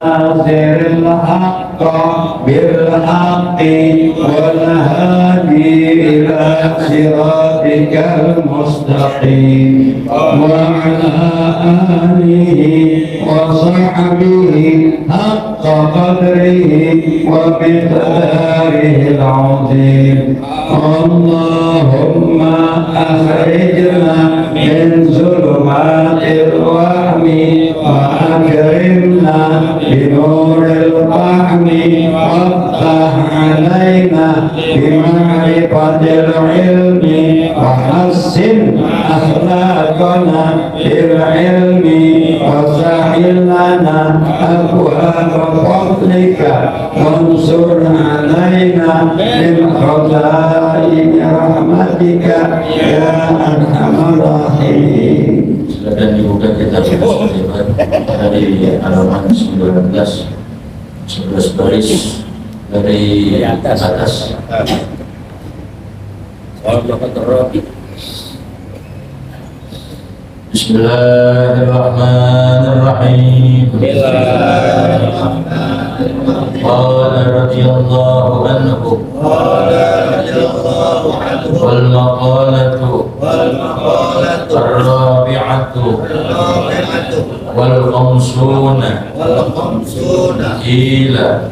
ناصر الحق بالحق والهادي إلى صراطك المستقيم وعلى آله وصحبه حق قدره ومقداره العظيم. اللهم أخرجنا من ظلمات الوهم وأكرمنا بنور الفهم وافتح علينا بمعرفة العلم وحسن أخلاقنا بالعلم وسهل لنا أبواب فضلك وانصر علينا من خزائن رحمتك يا أرحم الراحمين. Dan dibuka kitab dari halaman 11 baris dari atas. Bismillahirrahmanirrahim. Qala radhiyallahu anhu wal maqalatu ar-rabi'atu wal khamsuna qila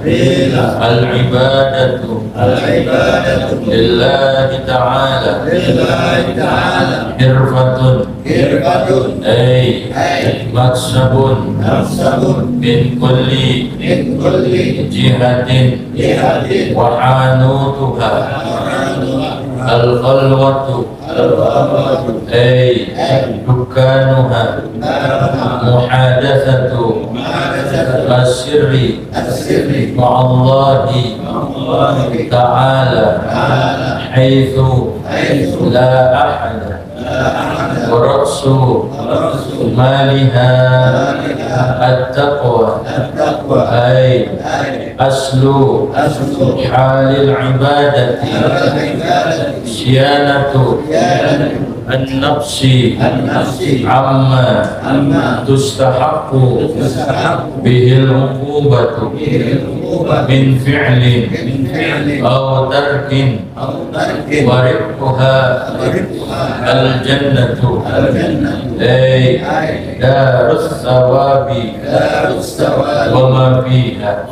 al-ibadatu lillahi ta'ala irfatun ay maksabun min kulli jihatin wa hanutuha al-khalwatu ay dukkanuha muhadatsatu as-sirri ma'allahi ta'ala haitsu la ahada wa ra'su maliha at-taqwa ay aslu halil ibadati siyanatu an-nafsi amma tustahaqqu bihil uqubatu min fi'lin aw tarkin wa ribha al-jannatu ay darus sawabi wa ma fiha.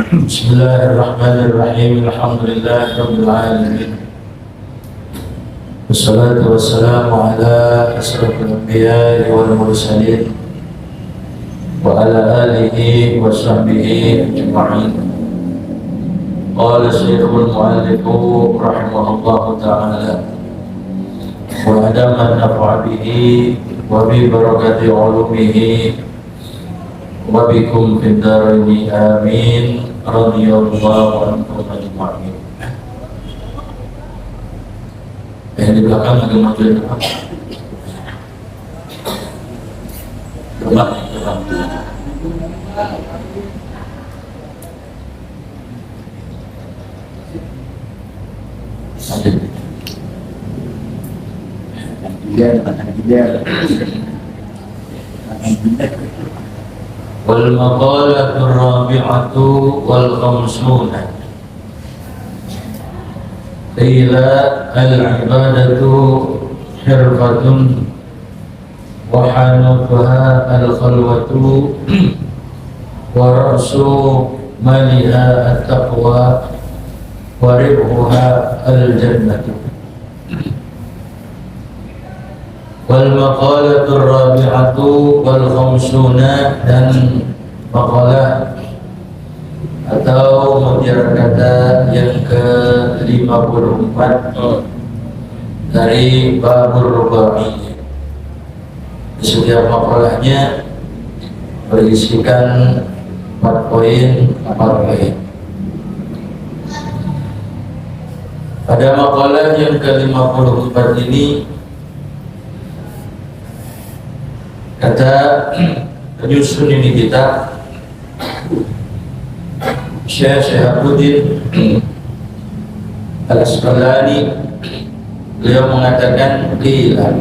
Bismillahirrahmanirrahim. Alhamdulillahirabbil alamin. Wassalatu wassalamu ala asrofil anbiya'i wal mursalin wa ala alihi wa sahbihi ajma'in. Qala Syekhul Mu'allifu rahimahullahu ta'ala wa adaman naf'a bihi wa bi barakati ulumihi wa bikum fid dharaini amin radhiyallahu ankum ajma'in. Yang di belakang agak maju ke depan. Wal maqalatu ar-rabi'atu wal khamsuna qila al-ibadatu hirfatun wa hanutuha al-khalwatu wa ra'su maliha at-taqwa wa ribhuha al-jannatu. Wal maqalatu ar-rabi'atu wal khamsuna, dan maqalah atau mutiara kata yang ke-54 dari Babur Ruba'i. Setiap makalahnya berisikan 4 poin. Pada makalah yang ke-54 ini kata penyusun ini kita Syekh Syahabuddin Al-Asqalani, beliau mengatakan qila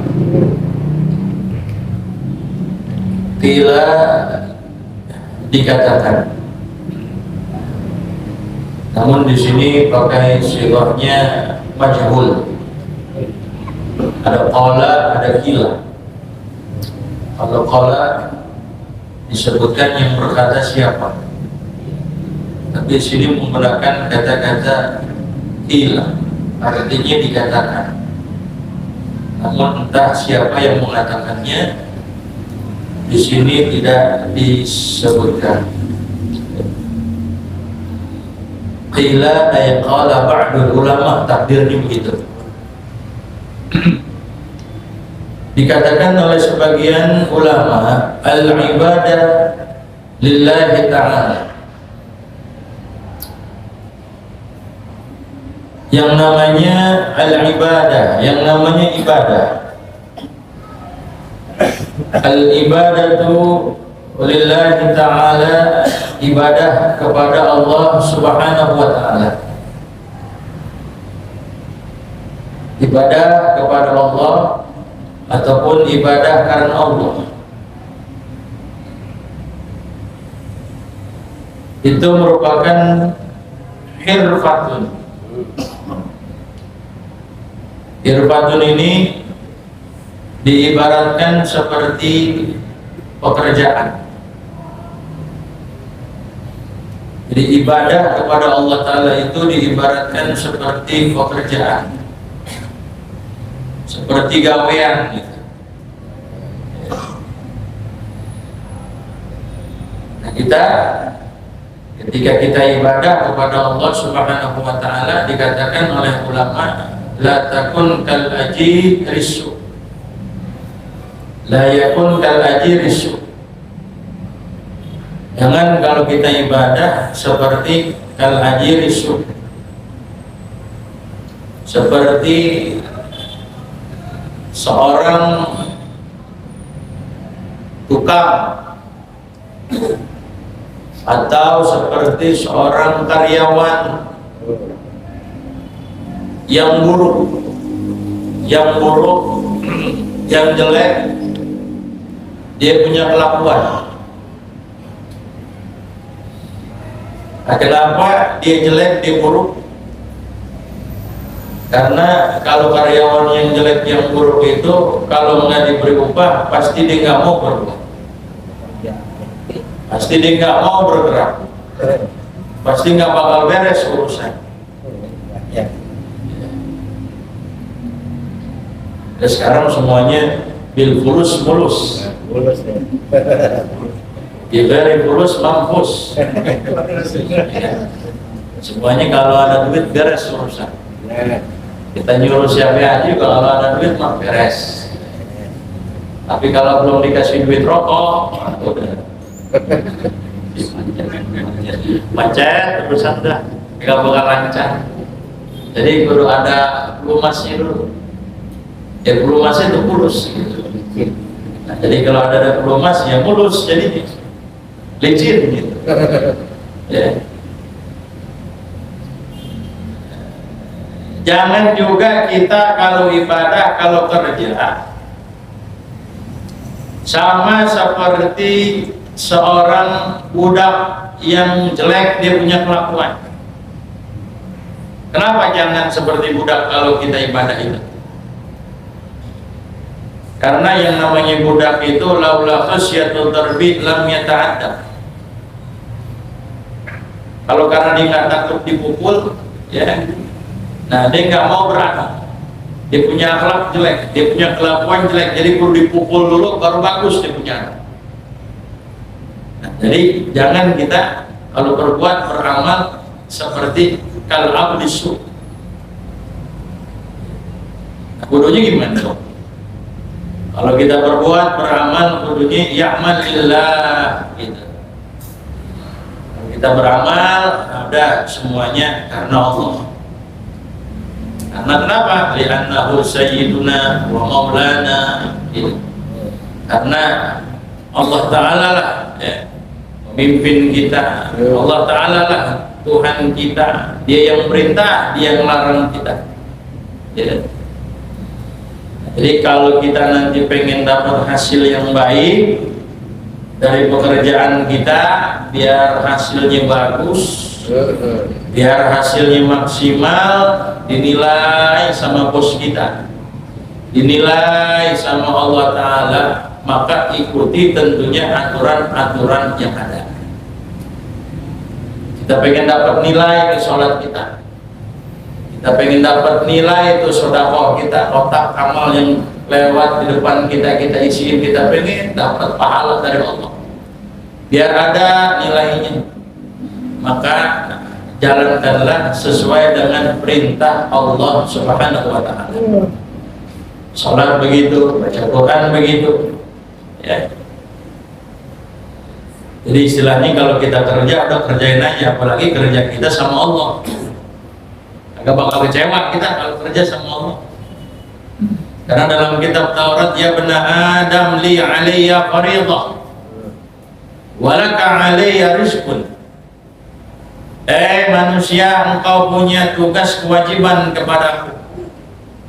Qila dikatakan. Namun di sini pakai sifahnya majhul. Ada qala, ada qila. Kalau qala disebutkan yang berkata siapa. Tapi di sini menggunakan kata-kata qila, artinya dikatakan. Namun entah siapa yang mengatakannya, di sini tidak disebutkan. Qila ay qala ba'dul ulama, takdirnya begitu. Dikatakan oleh sebagian ulama, al-ibadah lillahi ta'ala. Yang namanya al-ibadah, yang namanya ibadah. Al-ibadatu lillahi ta'ala, ibadah kepada Allah subhanahu wa ta'ala. Ibadah kepada Allah ataupun ibadah karena Allah, itu merupakan hirfatun. Hirfatun ini diibaratkan seperti pekerjaan. Jadi ibadah kepada Allah Ta'ala itu diibaratkan seperti pekerjaan, seperti gawean gitu. Nah, ketika kita ibadah kepada Allah Subhanahu wa Ta'ala, dikatakan oleh ulama, la takun kal aji risu, la yakun kal aji risu. Jangan kalau kita ibadah seperti kal aji risu, seperti seorang tukang atau seperti seorang karyawan yang buruk, yang jelek, dia punya kelakuan. Nah, kenapa dia jelek, dia buruk? Karena kalau karyawan yang jelek, yang buruk itu kalau nggak diberi upah, pasti dia nggak mau berbuat, pasti dia nggak mau bergerak, pasti nggak bakal beres urusan. Dan sekarang semuanya bil fulus mulus, diberi fulus mampus. Semuanya kalau ada duit beres urusan. Kita nyuruh siapa aja kalau ada duit mah beres. Tapi kalau belum dikasih duit rokok, udah macet urusan dah, nggak bakal lancar. Jadi kudu ada pelumasnya dulu. Ya pelumasnya itu mulus gitu. Nah, jadi kalau ada pelumas ya mulus, jadi licin gitu. Ya. Jangan juga kita kalau ibadah, kalau kerja sama seperti seorang budak yang jelek, dia punya kelakuan. Kenapa jangan seperti budak kalau kita ibadah itu? Karena yang namanya budak itu laula khasyatul darbi lam yata'adda. Kalau karena dia nggak takut dipukul, ya, nah dia nggak mau beranak. Dia punya akhlak jelek, dia punya kelakuan jelek, jadi perlu dipukul dulu baru bagus dia punya anak. Nah, jadi jangan kita kalau berbuat beramal seperti kal abdisu. Nah, kudunya gimana dong? Kalau kita berbuat beramal kudunya ya'mal lillah gitu. Kalau kita beramal ada semuanya karena Allah. Karena kenapa? Li'annahu sayyiduna wa maulana gitu. Karena Allah Ta'ala lah ya, pemimpin kita. Allah Ta'ala lah Tuhan kita. Dia yang perintah, dia yang larang kita ya. Jadi kalau kita nanti pengen dapat hasil yang baik, dari pekerjaan kita biar hasilnya bagus, biar hasilnya maksimal, dinilai sama bos kita, dinilai sama Allah Ta'ala, maka ikuti tentunya aturan-aturan yang ada. Kita pengen dapat nilai ke sholat kita, kita pengen dapat nilai itu sedekah kita, kotak amal yang lewat di depan kita, kita isiin, kita pengen dapat pahala dari Allah, biar ada nilainya, maka jalankanlah sesuai dengan perintah Allah Subhanahu wa Ta'ala. Salat begitu, baca Quran begitu, ya. Jadi istilahnya kalau kita kerja, udah kerjain aja, apalagi kerja kita sama Allah. Agak bakal kecewa kita kalau kerja sama Allah. Karena dalam kitab Taurat, ya bena Adam li alayya faridah walaka alayya rizqun. Manusia, engkau punya tugas kewajiban kepadaku.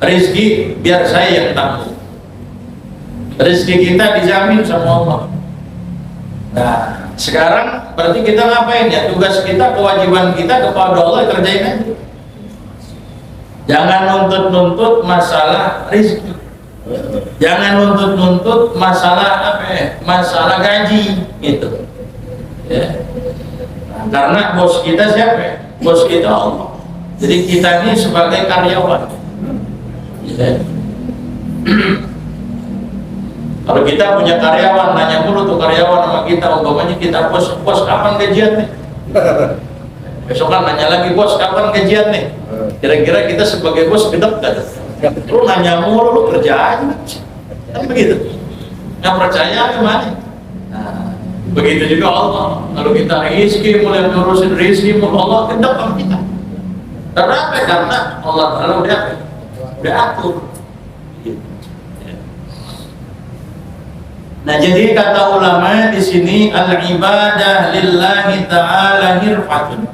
Rizki biar saya yang tanggung. Rizki kita dijamin sama Allah. Nah, sekarang berarti kita ngapain ya? Tugas kita, kewajiban kita kepada Allah, kerjain aja. Jangan nuntut-nuntut masalah rizki. Jangan nuntut-nuntut masalah apa ya? Masalah gaji gitu. Ya. Nah, karena bos kita siapa? Bos kita Allah. Jadi kita ini sebagai karyawan. Ya. Kalau kita punya karyawan, nanya dulu tuh karyawan sama kita, umpamanya kita bos kapan gajian nih? Besok kan nanya lagi, bos kapan gajian nih? Kira-kira kita sebagai bos gedek gak? Lu nanya mulu, lu kerja aja kan begitu, nggak percaya gimana? Nah, begitu juga Allah. Kalau kita rizki, mulai ngurusin rizki, Allah gedek sama kita. Karena apa? Karena Allah Ta'ala udah atur. Nah, jadi kata ulama di sini, al-ibadah lillahi ta'ala hirfatun.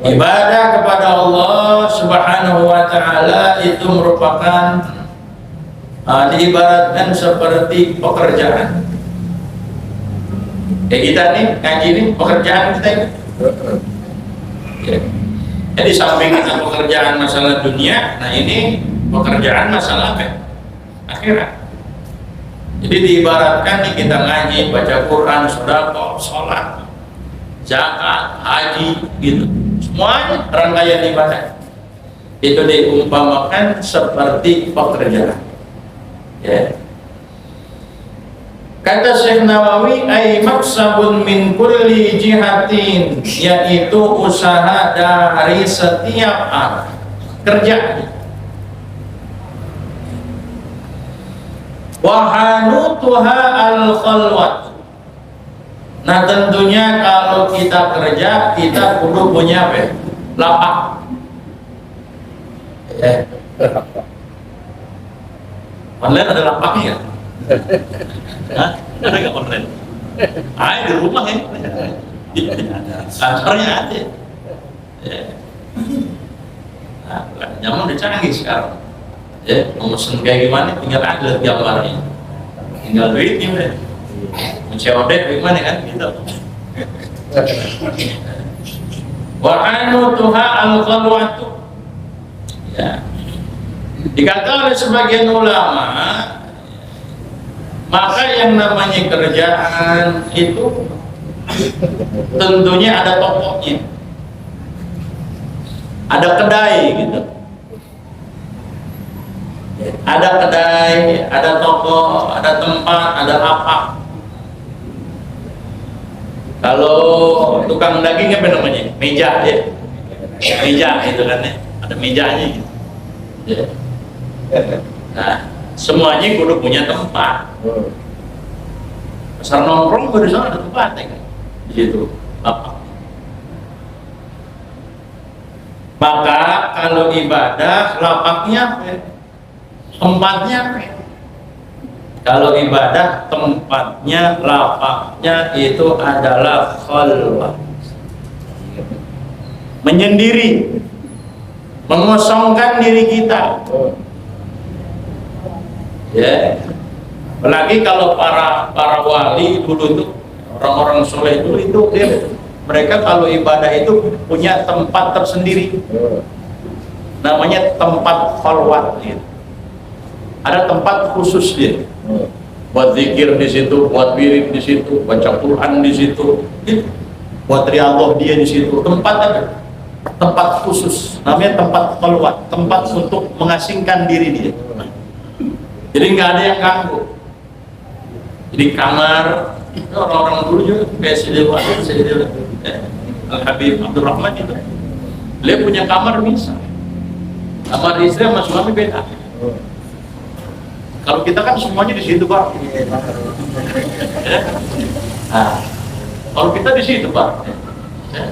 Ibadah kepada Allah Subhanahu wa Ta'ala itu merupakan diibaratkan seperti pekerjaan. Kayak kita nih, ngaji ini pekerjaan kita ini. Jadi samping ada pekerjaan masalah dunia, nah ini pekerjaan masalah apa? Akhirat. Jadi diibaratkan nih, kita ngaji, baca Quran, sedekah, sholat, zakat, haji, gitu. Semuanya rangkaian ibadah itu diumpamakan seperti pekerjaan. Ya. Kata Syekh Nawawi, ay maksabun min kulli jihatin, yaitu usaha dari setiap arah, kerja. Wahanutuha al-khalwat. Nah, tentunya kalau kita kerja, kita kudu punya apa? Lapak. Online ada lapaknya ya? Hah? Ada nggak online? Di rumah ya. Kantornya ada. Nah, zaman udah canggih sekarang. Ya, mau mesen kayak gimana? Tinggal ada gambarnya. Tinggal duitnya udah. COD gimana kan gitu. Wa anutuha al-khalwatu. Ya. Dikata oleh sebagian ulama, maka yang namanya kerjaan itu tentunya ada tokonya, ada kedai gitu. Ada kedai, ada toko, ada tempat, ada lapak. Kalau tukang daging apa namanya? Meja ya. Meja itu kan ya. Ada mejanya gitu. Ya. Nah, semuanya kudu punya tempat. Pasar nongkrong di sana ada tempat ya kan. Di situ lapak. Maka kalau ibadah lapaknya apa? Tempatnya apa? Kalau ibadah tempatnya, lapaknya itu adalah khalwah, menyendiri, mengosongkan diri kita. Ya. Apalagi kalau para wali dulu itu, orang-orang soleh dulu itu mereka kalau ibadah itu punya tempat tersendiri, namanya tempat khalwat gitu. Ada tempat khusus dia, buat zikir di situ, buat wirid di situ, baca Quran di situ, gitu. Buat riyadhah dia di situ. Tempat khusus, namanya tempat khalwat, tempat untuk mengasingkan diri dia. Jadi nggak ada yang ganggu. Jadi kamar, orang-orang dulu juga kayak Sayyidina Al-Habib Abdurrahman itu, dia punya kamar bisa. Kamar istri sama suami beda. Kalau kita kan semuanya di situ, Pak. Ya. Nah, kalau kita di situ, Pak. Ya.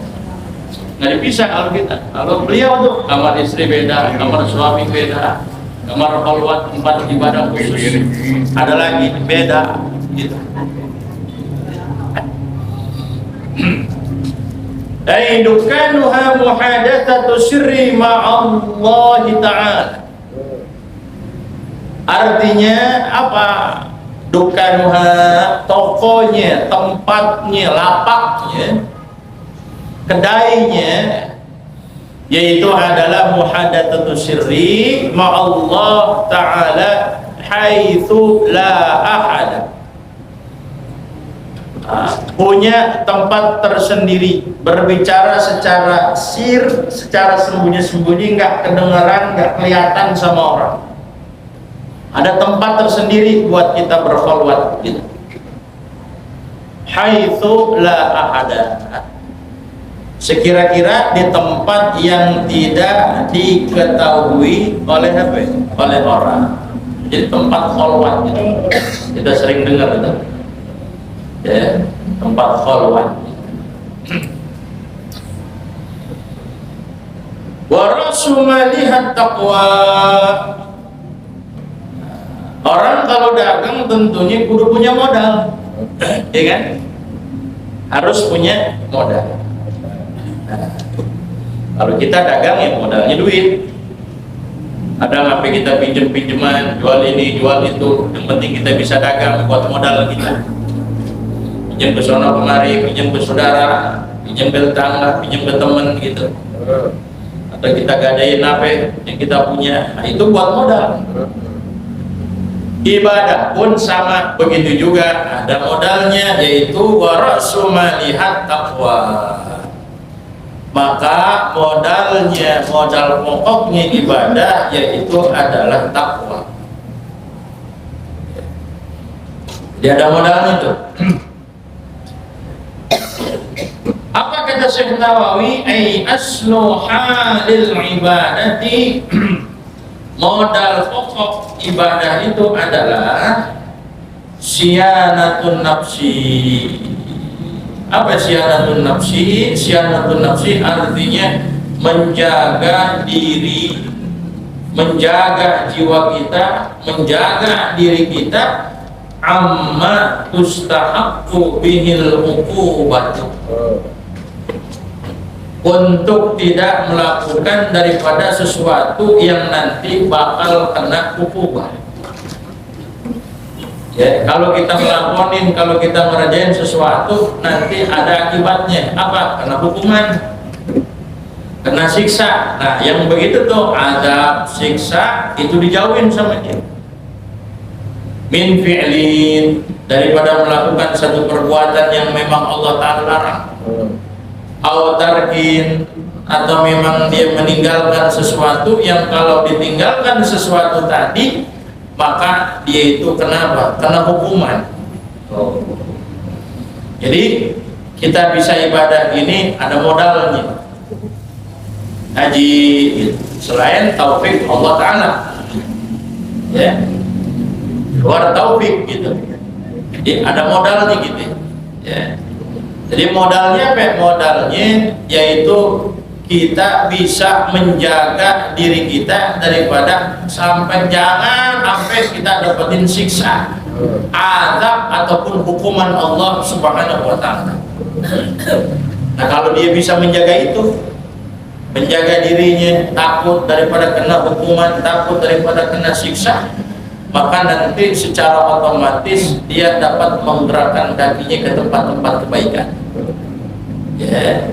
Nggak dipisah kalau kita. Kalau beliau tuh kamar istri beda, kamar suami beda, kamar khalwat tempat ibadah khusus ada lagi beda gitu. Ai dukanuha muhadatsatu sirri ma'allah ta'ala. Artinya apa? Dukanuha, tokonya, tempatnya, lapaknya, kedainya, yaitu adalah muhadatsatu sirri ma'allah ta'ala haitsu la ahad. Punya tempat tersendiri, berbicara secara secara sembunyi-sembunyi, nggak kedengaran, nggak kelihatan sama orang. Ada tempat tersendiri buat kita berkhalwat gitu. Haitsu la ahada. Sekira-kira di tempat yang tidak diketahui oleh apa? Oleh orang. Jadi tempat khalwat gitu. Kita sering dengar itu. Ya, tempat khalwat. Wa rasu malihat taqwa. Orang kalau dagang tentunya kudu punya modal, ya kan? Harus punya modal. Nah, kalau kita dagang ya modalnya duit. Ada ngapain kita pinjem-pinjeman, jual ini, jual itu. Yang penting kita bisa dagang buat modal kita. Pinjam ke sono kemari, pinjam ke saudara, pinjam ke tetangga, pinjam ke teman gitu. Atau kita gadain apa yang kita punya, nah itu buat modal. Ibadah pun sama begitu juga, ada modalnya, yaitu warasu malihat taqwa. Maka modalnya, modal pokoknya ibadah yaitu adalah takwa. Jadi ada modalnya tuh. Apa kata Syekh Nawawi? Ai aslu halil ibadati. Modal pokok ibadah itu adalah siyanatun nafsi. Apa siyanatun nafsi? Siyanatun nafsi artinya menjaga diri, menjaga jiwa kita, menjaga diri kita amma tustahaqqu bihil uqubat, untuk tidak melakukan daripada sesuatu yang nanti bakal kena hukuman. Ya, kalau kita ngelakonin, kalau kita ngerjain sesuatu nanti ada akibatnya. Apa? Kena hukuman, kena siksa. Nah, yang begitu tuh adab, siksa itu dijauhin sama dia. Min fi'lin, daripada melakukan satu perbuatan yang memang Allah Ta'ala larang. Au tarkin, atau memang dia meninggalkan sesuatu yang kalau ditinggalkan sesuatu tadi maka dia itu kenapa? Kena hukuman. Jadi kita bisa ibadah ini ada modalnya. Haji selain taufik Allah Ta'ala, ya, luar taufik gitu. Jadi ada modalnya gitu, ya. Jadi modalnya apa? Modalnya yaitu kita bisa menjaga diri kita daripada jangan sampai kita dapetin siksa, azab ataupun hukuman Allah Subhanahu wa Ta'ala. Nah, kalau dia bisa menjaga itu, menjaga dirinya takut daripada kena hukuman, takut daripada kena siksa, maka nanti secara otomatis dia dapat menggerakkan kakinya ke tempat-tempat kebaikan. Ya,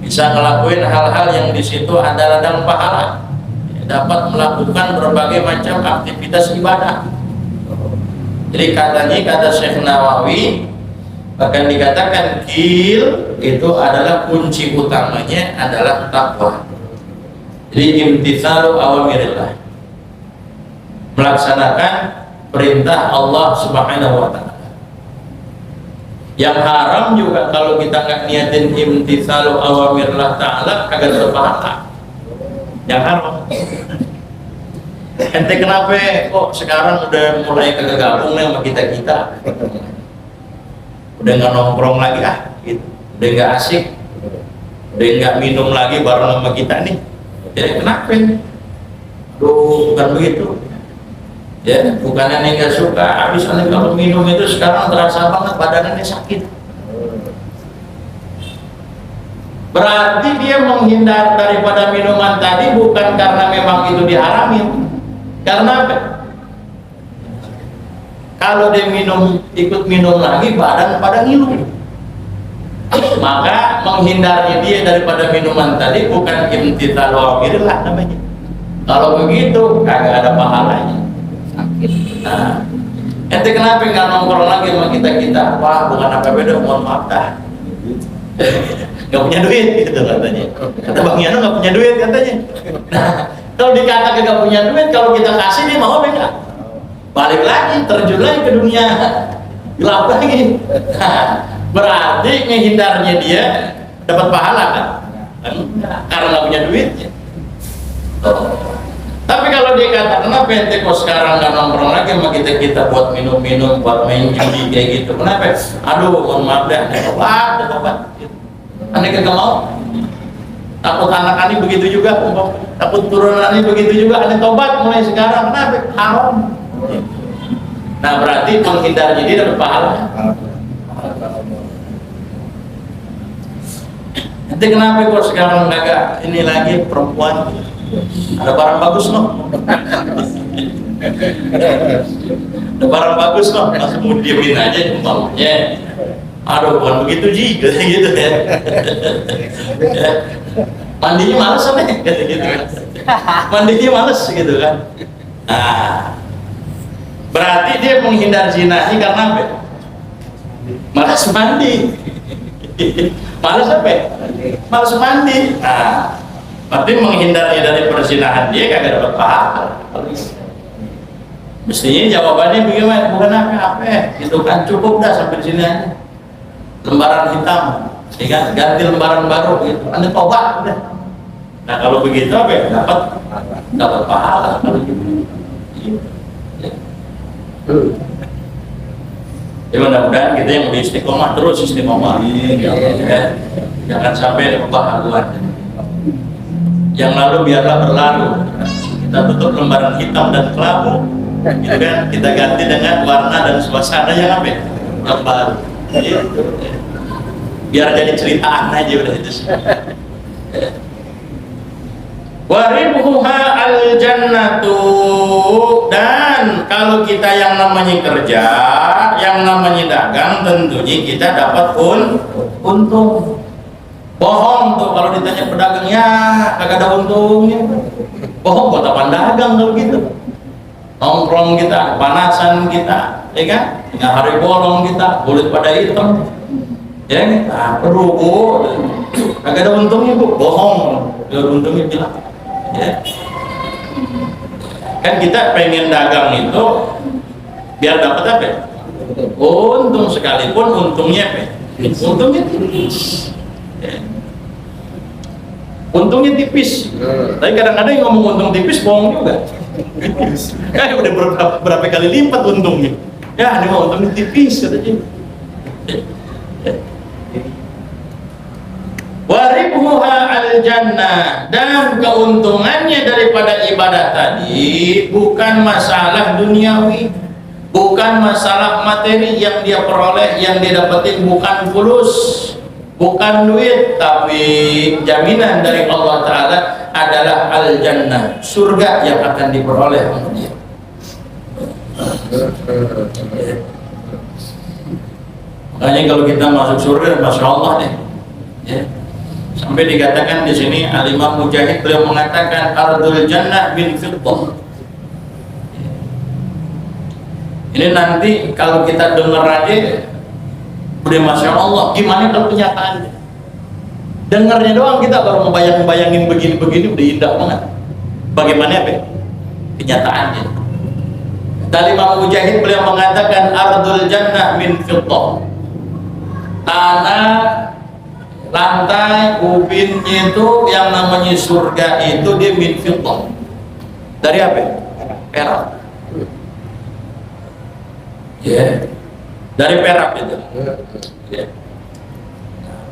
bisa ngelakuin hal-hal yang di situ ada ladang pahala, ya, dapat melakukan berbagai macam aktivitas ibadah. Jadi katanya, kata Syekh Nawawi, bahkan dikatakan kil itu adalah kunci utamanya adalah takwa. Jadi imtitsalu awamirillah, melaksanakan perintah Allah Subhanahu wa ta'ala. Yang haram juga kalau kita nggak niatin imtitsalu awamirillah ta'ala kagak berpahala. Yang haram. Ente kenapa kok sekarang udah mulai kagak gabung nih sama kita-kita? Udah nggak nongkrong lagi gitu. Udah nggak asik, udah nggak minum lagi bareng sama kita nih. Jadi kenapa? Duh, bukan begitu. Ya, bukan aneh nggak suka. Habis aneh kalau minum itu sekarang terasa banget badannya sakit. Berarti dia menghindar daripada minuman tadi bukan karena memang itu diharamin. Karena apa? Kalau dia ikut minum lagi badan pada ngilu. Maka menghindarnya dia daripada minuman tadi bukan imtitsalu awamirillah namanya. Kalau begitu kagak ada pahalanya. Nah, ente kenapa nggak nongkrong lagi sama kita? Wah, bukan apa beda, mohon maaf dah. Nggak punya duit gitu katanya. Kata Bang Yano nggak punya duit katanya. Nah, kalau dikata nggak punya duit, kalau kita kasih dia mau apa enggak? Balik lagi, terjun lagi ke dunia gelap lagi. Berarti ngehindarnya dia dapat pahala kan? Karena nggak punya duitnya. Tapi kalau dia kata, kenapa ente kok sekarang nggak nongkrong lagi sama kita buat minum-minum, buat main judi kayak gitu? Kenapa? Aduh, mohon maaf deh, tobat. Aneh kagak mau. Takut anak aneh begitu juga, takut turunan aneh begitu juga. Aneh tobat mulai sekarang. Kenapa? Haram. Nah, berarti menghindar jadi dapat pahala. Ente kenapa kok sekarang kagak ini lagi perempuan? Ada barang bagus loh. Ada barang bagus loh, langsung mau diemin aja umpamanya. Aduh, bukan begitu Ji, gitu ya. Mandinya males nih, gitu kan. Mandinya males gitu kan. Nah, berarti dia menghindar zina ini karena apa? Malas mandi. Malas apa? Malas mandi. Nah, berarti menghindarnya dari perzinahan dia kagak dapat pahala. Mestinya jawabannya bagaimana? Bukan apa-apa, itu kan cukup dah sampai sini aja. Lembaran hitam, ya kan? Ganti lembaran baru gitu. Anda tobat udah. Nah, kalau begitu apa ya? Dapat pahala kalau gitu. Ya mudah-mudahan kita yang udah istiqomah terus istiqomah. Ya. Jangan sampai lupa haluan. Yang lalu biarlah berlalu. Kita tutup lembaran hitam dan kelabu, gitu kan? Kita ganti dengan warna dan suasana yang apa? Yang baru. Gitu. Biar jadi ceritaan aja udah itu. Waribuha al-jannatu, dan kalau kita yang namanya kerja, yang namanya dagang, tentunya kita dapat untung. Bohong tuh kalau ditanya pedagang, ya kagak ada untungnya. Bohong buat apaan dagang kalau gitu. Nongkrong kita, panasan kita, ya kan? Dengan hari bolong kita, kulit pada hitam, ya kan? Nah, perlu bu, kagak ada untungnya bu, bohong. Gak ada untungnya bilang, ya. Kan kita pengen dagang itu biar dapat apa? Untung, sekalipun untungnya apa? Untungnya tipis. Ya. Untungnya tipis. Tapi kadang-kadang yang ngomong untung tipis bohong juga. Udah berapa kali lipat untungnya. Ya, ini mah untungnya tipis katanya. Waribuha al-jannah, dan keuntungannya daripada ibadah tadi bukan masalah duniawi, bukan masalah materi yang dia peroleh, yang dia dapetin bukan fulus, bukan duit, tapi jaminan dari Allah Ta'ala adalah al-jannah, surga yang akan diperoleh oleh dia. Makanya kalau kita masuk surga, masya Allah nih, ya. Sampai dikatakan di sini Al-Imam Mujahid beliau mengatakan ardul jannah bin fiddah. Ini nanti kalau kita dengar aja udah masya Allah, gimana kalau kenyataannya? Dengarnya doang kita baru membayangin begini-begini udah indah banget. Bagaimana apa? Kenyataannya. Dari Imam Mujahid beliau mengatakan ardul jannah min fiddah. Tanah, lantai, ubinnya itu yang namanya surga itu dia min fiddah. Dari apa? Perak. Ya. Dari perak itu. Ya.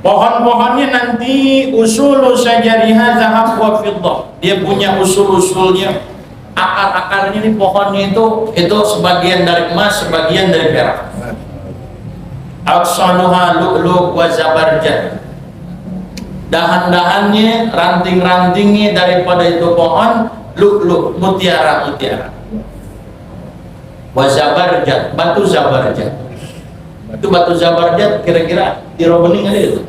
Pohon-pohonnya nanti usulu syajariha zahab wa fiddah. Dia punya usul-usulnya, akar-akarnya ini pohonnya itu sebagian dari emas, sebagian dari perak. Aksanuha lu'lu' wa zabarjad. Dahan-dahannya, ranting-rantingnya daripada itu pohon lu'lu', mutiara-mutiara. Wa zabarjad, batu zabarjad. Itu batu zabarjad kira-kira di Robening ada itu?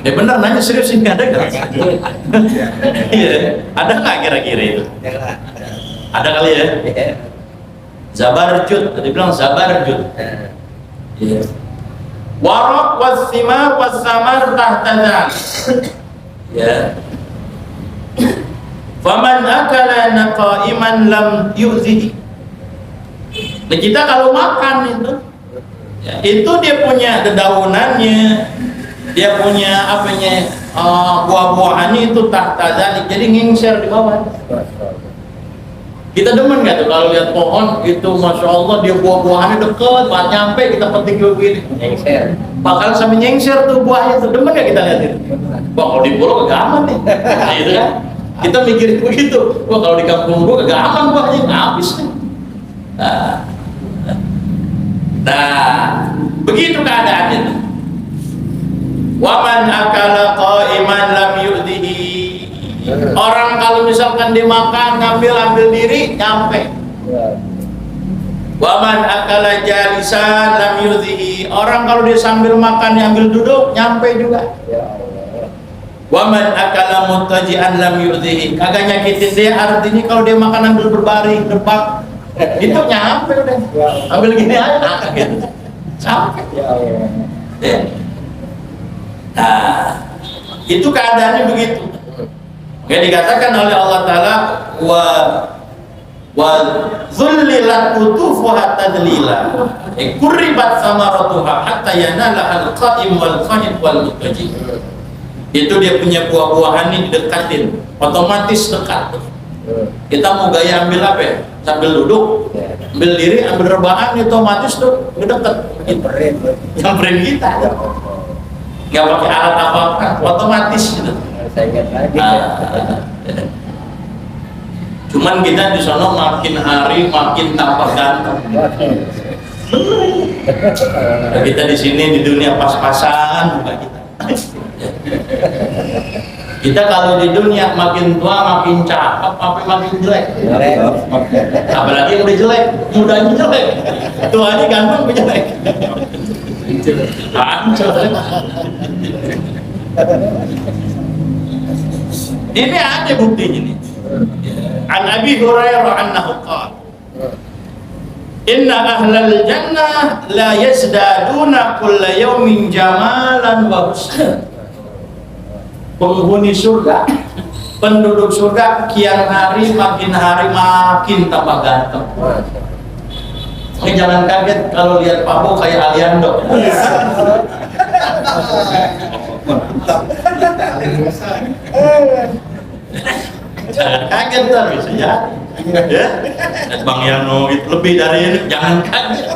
Ya benar, nanya serius ini ada nggak? Iya, ada nggak kira-kira itu? Ada kali ya? Zabarjud, tadi bilang zabarjud. Iya. Waraq was-simar was-samar tahta dzalik. Ya. Faman akala qa'iman lam yu'zihi. Nah, kita kalau makan ya, itu dia punya dedaunannya, dia punya apanya, buah-buahannya itu tahta dzalik, jadi ngingser di bawah. Kita demen nggak tuh kalau lihat pohon itu, masya Allah dia buah-buahannya deket banget, nyampe kita petik begini, nyengser, bakal sampai nyengser tuh buahnya tuh, demen nggak kita lihat itu? Wah kalau di pulau kagak aman nih, nah, itu kan? Kita mikirin begitu, wah kalau di kampung gua kagak aman buahnya, habis nih. Nah, begitu keadaannya tuh. Waman akala qa'iman lam yu'dihi. Orang kalau misalkan dimakan ambil diri nyampe. Waman akala jalisan lam yu'dihi. Orang kalau dia sambil makan ambil duduk nyampe juga. Waman akala muttaji'an lam yu'dihi. Kagak nyakitin dia, artinya kalau dia makan ambil berbaring, depak itu nyampe udah. Ambil gini aja gitu. Sampai. Nah, itu keadaannya begitu. Yang dikatakan oleh Allah Ta'ala wa zullilat qutufuha tadlila, qurribat samaratuha hatta yanala al-qa'im wal qa'id wal muttaji. Itu dia punya buah-buahan ini didekatin, otomatis dekat. Kita mau gaya ambil apa ya? Sambil duduk, ambil diri, ambil rebahan, otomatis tuh ngedeket, nyamperin kita. Nggak pakai alat apa-apa, otomatis gitu. Cuman kita di sana makin hari makin tambah ganteng. Kita di sini di dunia pas-pasan juga kita. Kita kalau di dunia makin tua makin cakep, apa makin jelek. Apalagi yang udah jelek, mudanya jelek, tuanya ganteng apa jelek. Ini ada buktinya nih. An Abi Hurairah annahu qala inna ahlal jannah la yazdaduna kulla yawmin jamalan wa husna. Penghuni surga, penduduk surga kian hari makin tambah ganteng. Ini jangan kaget kalau lihat Pak Bo kayak Aliando. Jangan kaget tuh bisa ya. Bang Yano itu lebih dari ini, jangan kaget.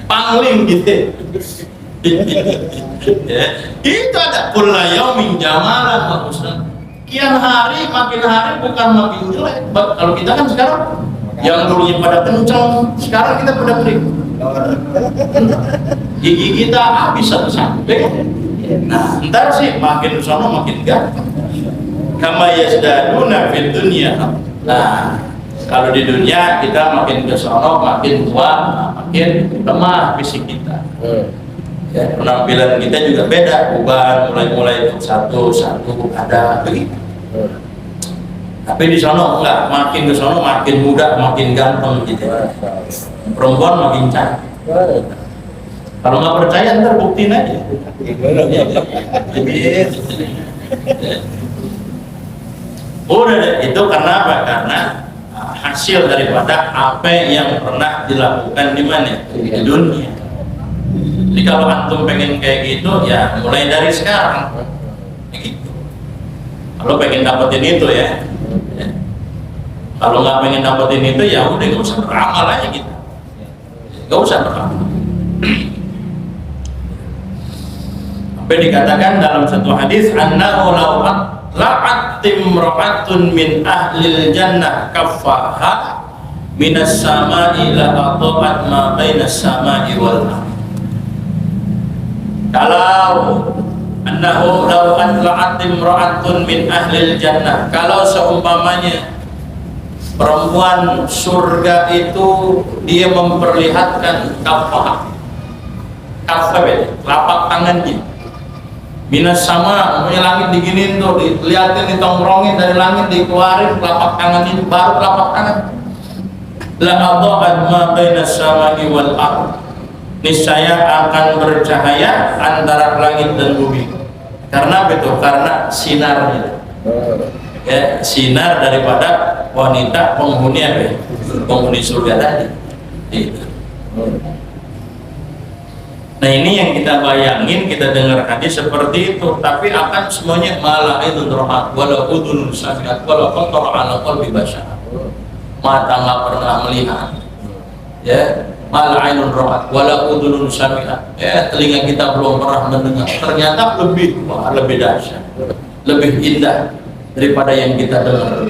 Pangling gitu. Ya, itu ada kulla yaumin jamalan wa husnan. Kian hari makin hari bukan makin jelek. Kalau kita kan sekarang yang dulunya pada kencang, sekarang kita pada kering. Gigi kita habis satu-satu. Nah, ntar sih makin sono makin ganteng. Kama yazdaduna fid dunya. Nah, Kalau di dunia kita makin ke sono makin tua, makin lemah fisik kita. Ya, penampilan kita juga beda, perubahan mulai satu ada begitu. Tapi di sono enggak, makin ke sono makin muda, makin ganteng gitu. Perempuan makin cantik. Kalau nggak percaya ntar buktiin aja. Udah deh, itu karena apa? Karena hasil daripada apa yang pernah dilakukan di mana? Di dunia. Jadi kalau antum pengen kayak gitu, ya mulai dari sekarang. Begitu. Kalau pengen dapetin itu ya. Kalau nggak pengen dapetin itu, ya udah nggak usah beramal aja gitu. Nggak usah beramal. Sampai dikatakan dalam satu hadis, annahu la'at timra'atun min ahlil jannah kaffaha minas sama'i la ata'at ma bainas sama'i wal ardh. Kalau annahu la'at timra'atun min ahlil jannah, kalau seumpamanya perempuan surga itu dia memperlihatkan kaffaha, telapak tangannya, minas sama, langit diginin tuh, dilihatin, ditongkrongin dari langit, dikeluarin telapak tangan itu, baru telapak tangan. La adha'at ma bainas samai wal ardh, niscaya akan bercahaya antara langit dan bumi. Karena betul, karena sinarnya. Ya, sinar daripada wanita penghuni apa? Penghuni surga tadi. Itu. Nah ini yang kita bayangin, kita dengar hadis seperti itu, tapi akan semuanya malah itu rohat, walau udhun sami'at, walau khatara ala qalbi bashar. Mata nggak pernah melihat, ya, malah ainun rohat, walau udhun sami'at, ya, telinga kita belum pernah mendengar. Ternyata lebih dahsyat, lebih indah daripada yang kita dengar.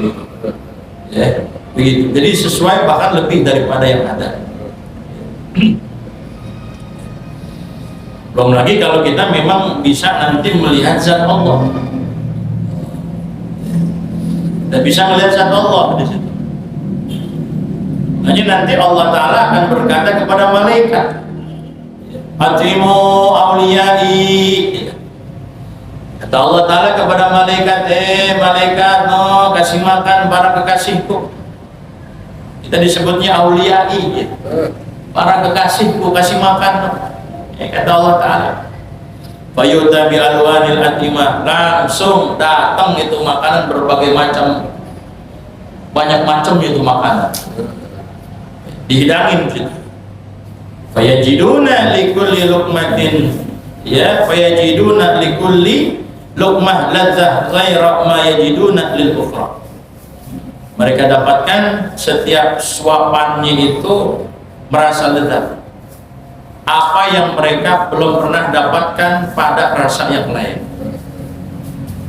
Ya, begitu. Jadi sesuai, bahkan lebih daripada yang ada. Belum lagi kalau kita memang bisa nanti melihat zat Allah. Kita bisa melihat zat Allah di situ. Nanti Allah Ta'ala akan berkata kepada malaikat, Atimu awliyai. Kata Allah Ta'ala kepada malaikat, malaikat, no, kasih makan para kekasihku. Kita disebutnya awliyai, para kekasihku, kasih makan, no. Kata Allah Ta'ala, fayuta bi alwanil atimah, langsung datang itu makanan berbagai macam, banyak macam itu makanan, dihidangin gitu. Fayajiduna likulli luqmatin, ya, fayajiduna likulli luqmah ladzah ghaira ma yajiduna lil ukhra. Mereka dapatkan setiap suapannya itu merasa lezat, apa yang mereka belum pernah dapatkan pada rasa yang lain.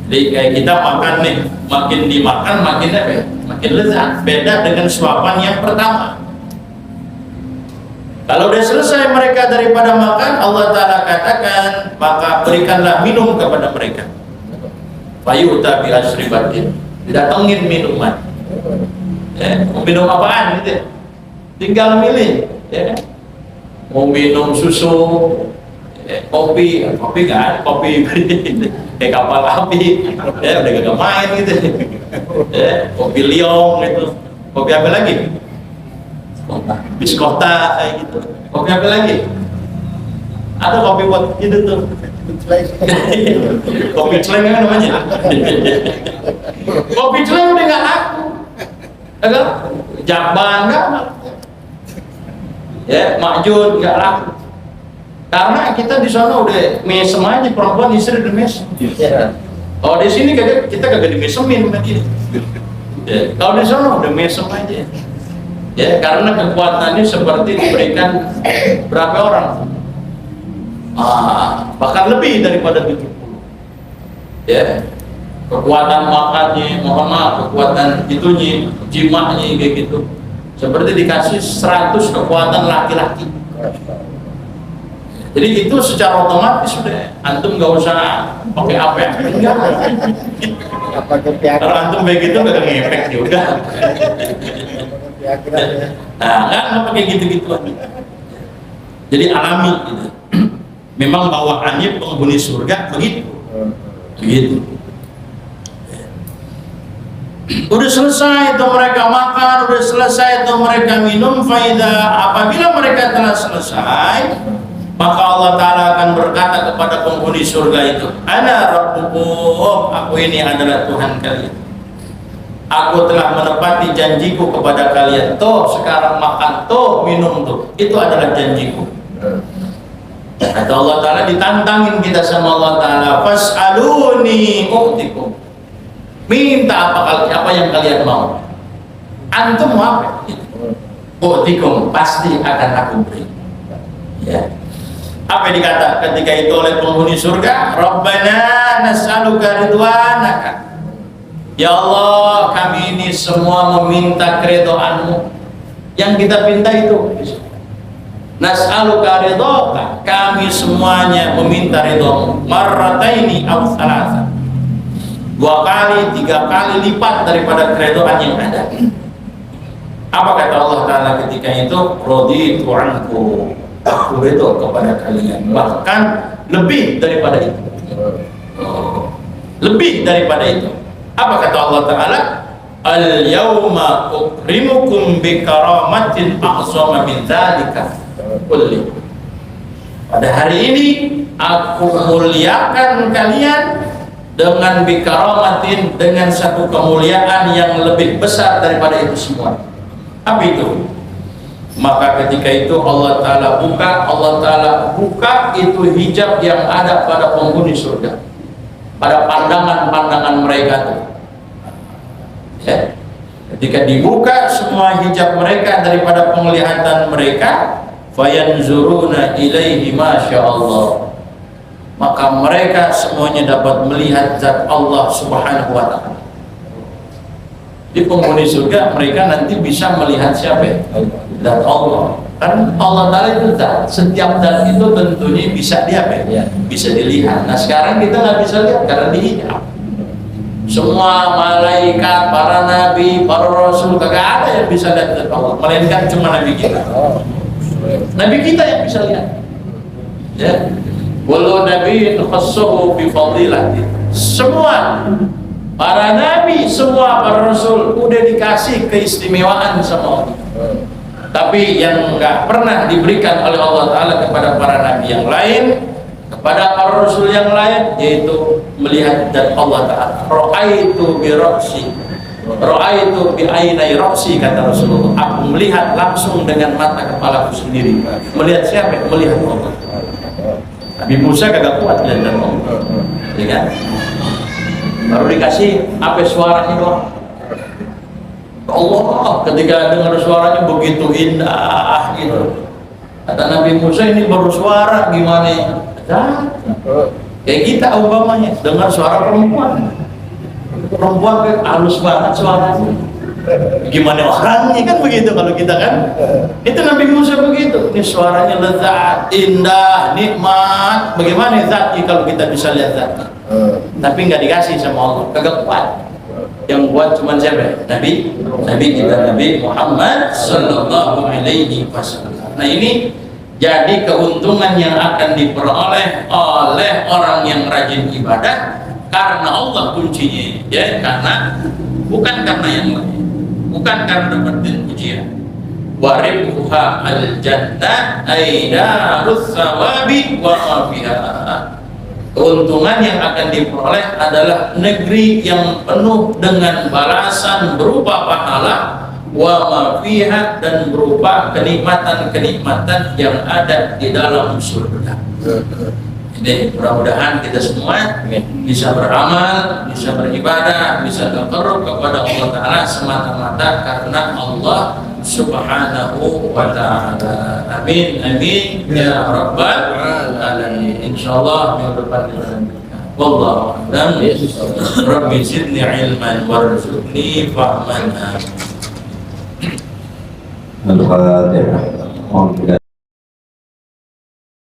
Jadi kayak kita makan nih, makin dimakan makin apa? Makin lezat. Beda dengan suapan yang pertama. Kalau udah selesai mereka daripada makan, Allah Ta'ala katakan, maka berikanlah minum kepada mereka. Fayu'ta bi asribatin, didatengin minuman. Ya, mau minum apaan gitu? Tinggal milih, ya. Mau minum susu, kopi nggak ada, kopi kayak kapal api, ya udah gak main gitu, ya, kopi liong gitu, kopi apa lagi? Biskota kayak gitu, kopi apa lagi? Ada kopi buat itu tuh, kopi celeng apa namanya? Kopi celeng udah nggak laku, agak Jaban nggak? Ya, makjud nggak laku karena kita di sana udah mesem aja, perempuan istri udah mesem. Kalau di sini kita kagak dimesemin lagi. Ya, kalau di sana udah mesem aja. Ya, karena kekuatannya seperti diberikan berapa orang, bahkan lebih daripada 70. Ya, kekuatan makannya, mohon maaf, kekuatan itunya, jimaknya kayak gitu. Seperti dikasih 100 kekuatan laki-laki. Jadi itu secara otomatis sudah, antum nggak usah pakai apa ya, enggak. Kalau antum begitu nggak ngefek juga. Nah, nggak pakai gitu-gitu lagi. Jadi alami gitu. Memang bawaannya penghuni surga begitu. Udah selesai itu mereka makan, udah selesai itu mereka minum, apabila mereka telah selesai, maka Allah Ta'ala akan berkata kepada penghuni surga itu, Ana Rabbukum, aku ini adalah Tuhan kalian. Aku telah menepati janjiku kepada kalian. Tuh sekarang makan, tuh minum, tuh itu adalah janjiku. Kata Allah Ta'ala, ditantangin kita sama Allah Ta'ala, fas'aluni u'tikum. Minta apa yang kalian mau. Antum mau apa? U'tikum, pasti akan aku beri. Ya. Apa yang dikata ketika itu oleh penghuni surga? Rabbana nas'aluka ridwanaka. Ya Allah, kami ini semua meminta keridhaan-Mu. Yang kita minta itu nas'aluka ridhaka, kami semuanya meminta ridha-Mu. Marrataini aw thalatha, 2 kali, 3 kali lipat daripada keridhaan yang ada. Apa kata Allah Ta'ala ketika itu? Raditu anku, aku ridho kepada kalian, bahkan lebih daripada itu. Lebih daripada itu. Apa kata Allah Ta'ala? Al-yawma ukrimukum bikaramatin a'zama min dzalika kulli. Pada hari ini aku muliakan kalian dengan bikaramatin, dengan satu kemuliaan yang lebih besar daripada itu semua. Apa itu? Maka ketika itu Allah Ta'ala buka itu hijab yang ada pada penghuni surga, pada pandangan-pandangan mereka itu. Ya. Ketika dibuka semua hijab mereka daripada penglihatan mereka, fayanzuruna ilaihi masyaallah, maka mereka semuanya dapat melihat zat Allah Subhanahu wa Ta'ala. Di penghuni surga mereka nanti bisa melihat siapa? Zat Allah. Kan Allah Ta'ala itu zat, setiap zat itu tentunya bisa bisa dilihat. Nah sekarang kita nggak bisa lihat karena dihijab. Semua malaikat, para nabi, para rasul, kagak ada yang bisa lihat zat Allah, melainkan cuma nabi kita. Nabi kita yang bisa lihat. Ya. Walau nabi khassahu bi fadilah. Semua para nabi, semua para rasul udah dikasih keistimewaan sama Allah. Tapi yang enggak pernah diberikan oleh Allah Ta'ala kepada para nabi yang lain, kepada para rasul yang lain, yaitu melihat zat Allah Ta'ala. Ra'aitu bi ra'si, ra'aitu bi ainai ra'si, kata Rasulullah. Aku melihat langsung dengan mata kepalaku sendiri. Melihat siapa? Melihat Allah. Nabi Musa kagak kuat lihat zat Allah. Ya kan? Baru dikasih apa suaranya doang. Allah ketika dengar suaranya begitu indah gitu. Kata Nabi Musa, ini baru suara gimana ya? Kayak kita umpamanya dengar suara perempuan kayak halus banget suaranya. Gimana orangnya kan begitu kalau kita kan. Itu Nabi Musa begitu. Ini suaranya lezat, indah, nikmat. Bagaimana zatnya kalau kita bisa lihat zatnya? Tapi nggak dikasih sama Allah, kagak kuat. Yang kuat cuma siapa? Nabi kita, Nabi Muhammad Sallallahu Alaihi Wasallam. Nah ini jadi keuntungan yang akan diperoleh oleh orang yang rajin ibadah karena Allah kuncinya, ya, karena bukan karena yang lain, bukan karena dapetin pujian. Waribuha al-jannah aidarus sawabi wa ma fiha. Keuntungan yang akan diperoleh adalah negeri yang penuh dengan balasan berupa pahala, wa ma fiha, dan berupa kenikmatan-kenikmatan yang ada di dalam surga. Ini mudah-mudahan kita semua bisa beramal, bisa beribadah, bisa taqarrub kepada Allah Ta'ala semata-mata karena Allah Subhanahu wa Ta'ala. Amin, amin ya rabbal alamin. Insyaallah minggu depan kita lanjutkan. Wallahu a'lam. Rabbi zidni ilman warzuqni fahman. Al-Fatihah.